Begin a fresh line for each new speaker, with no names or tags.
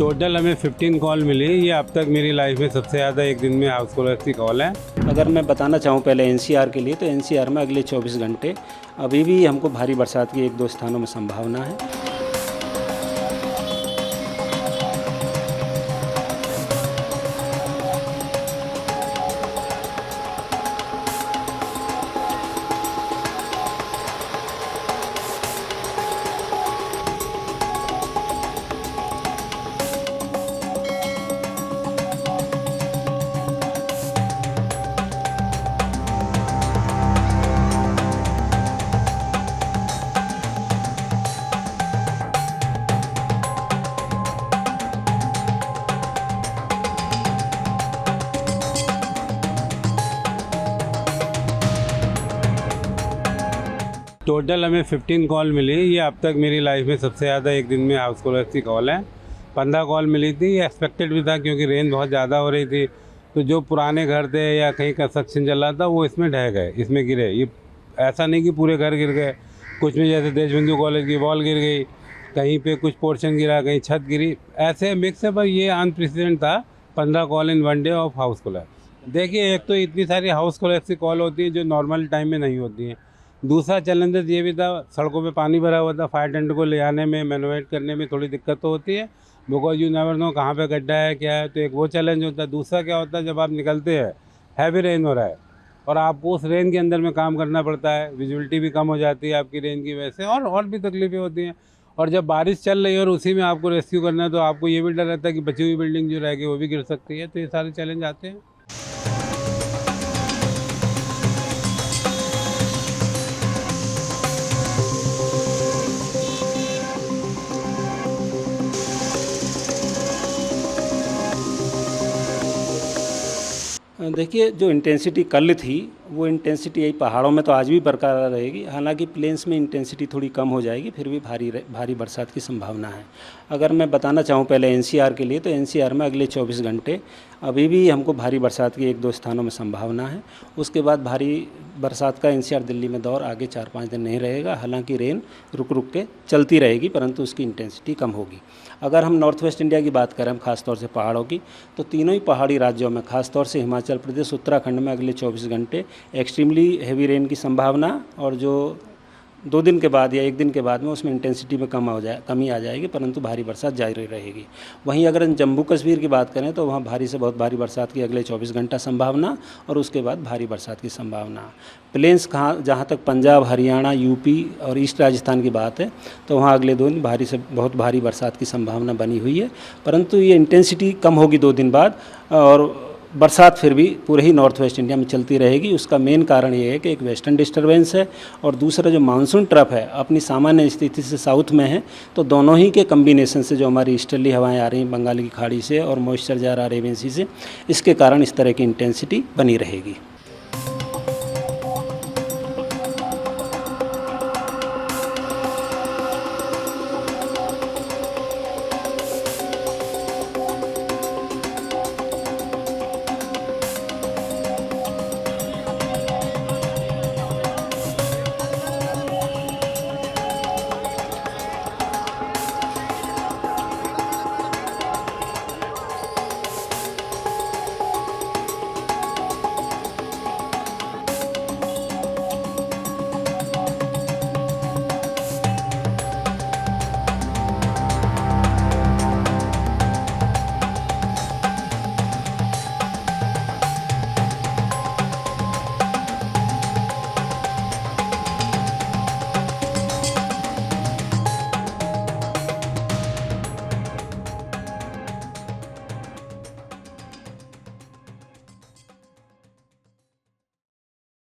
Total हमें 15 call मिली। ये अब तक मेरी लाइफ में सबसे ज़्यादा एक दिन में हाउस कॉलर्स की कॉल है।
अगर मैं बताना चाहूँ पहले एनसीआर के लिए, तो एनसीआर में अगले 24 घंटे अभी भी हमको भारी बरसात की 1-2 स्थानों में संभावना है।
टोटल हमें 15 कॉल मिली। ये अब तक मेरी लाइफ में सबसे ज़्यादा एक दिन में हाउस कॉलर्स की कॉल है। 15 कॉल मिली थी। ये एक्सपेक्टेड भी था क्योंकि रेन बहुत ज़्यादा हो रही थी, तो जो पुराने घर थे या कहीं कंस्ट्रक्शन चल रहा था वो इसमें ढह गए, इसमें गिरे। ये ऐसा नहीं कि पूरे घर गिर गए, कुछ में जैसे देशबंधु कॉलेज की वॉल गिर गई, कहीं पे कुछ पोर्शन गिरा, कहीं छत गिरी, ऐसे मिक्स है। पर ये अनप्रेसिडेंट था 15 call in one day of house callers. देखिए, एक तो इतनी सारी हाउस कॉलर्स की कॉल होती है जो नॉर्मल टाइम में नहीं होती हैं। दूसरा चैलेंजेस ये भी था, सड़कों पे पानी भरा हुआ था, फायर टेंडर को ले आने में, मैनुवेट करने में थोड़ी दिक्कत तो होती है, बिकॉज यू नेवर नो कहाँ पे गड्ढा है क्या है, तो एक वो चैलेंज होता है। दूसरा क्या होता है, जब आप निकलते हैं, हैवी रेन हो रहा है और आपको उस रेन के अंदर में काम करना पड़ता है, विजिबिलिटी भी कम हो जाती है आपकी रेन की वजह से, और भी तकलीफें होती हैं। और जब बारिश चल रही है और उसी में आपको रेस्क्यू करना है, तो आपको ये भी डर रहता है कि बची हुई बिल्डिंग जो रहेगी वो भी गिर सकती है। तो ये सारे चैलेंज आते हैं।
देखिए, जो इंटेंसिटी कल थी वो इंटेंसिटी यही पहाड़ों में तो आज भी बरकरार रहेगी। हालांकि प्लेन्स में इंटेंसिटी थोड़ी कम हो जाएगी, फिर भी भारी बरसात की संभावना है। अगर मैं बताना चाहूँ पहले एनसीआर के लिए, तो एनसीआर में अगले 24 घंटे अभी भी हमको भारी बरसात की 1-2 स्थानों में संभावना है। उसके बाद भारी बरसात का एनसीआर दिल्ली में दौर आगे 4-5 दिन नहीं रहेगा। हालांकि रेन रुक रुक के चलती रहेगी, परंतु उसकी इंटेंसिटी कम होगी। अगर हम नॉर्थ वेस्ट इंडिया की बात करें, हम खासतौर से पहाड़ों की, तो तीनों ही पहाड़ी राज्यों में, खासतौर से हिमाचल प्रदेश, उत्तराखंड में अगले 24 घंटे एक्सट्रीमली हैवी रेन की संभावना, और जो 2 दिन के बाद या 1 दिन के बाद में उसमें इंटेंसिटी में कमी आ जाएगी, परंतु भारी बरसात जारी रहेगी। वहीं अगर हम जम्मू कश्मीर की बात करें, तो वहाँ भारी से बहुत भारी बरसात की अगले 24 घंटा संभावना, और उसके बाद भारी बरसात की संभावना। प्लेन्स जहाँ तक पंजाब, हरियाणा, यूपी और ईस्ट राजस्थान की बात है, तो वहाँ अगले 2 दिन भारी से बहुत भारी बरसात की संभावना बनी हुई है, परंतु ये इंटेंसिटी कम होगी 2 दिन बाद, और बरसात फिर भी पूरे ही नॉर्थ वेस्ट इंडिया में चलती रहेगी। उसका मेन कारण ये है कि एक वेस्टर्न डिस्टर्बेंस है, और दूसरा जो मानसून ट्रफ है अपनी सामान्य स्थिति से साउथ में है, तो दोनों ही के कम्बिनेशन से जो हमारी ईस्टर्ली हवाएं आ रही हैं बंगाल की खाड़ी से और मॉइस्चर जा रहा है अरेबियन सी से, इसके कारण इस तरह की इंटेंसिटी बनी रहेगी।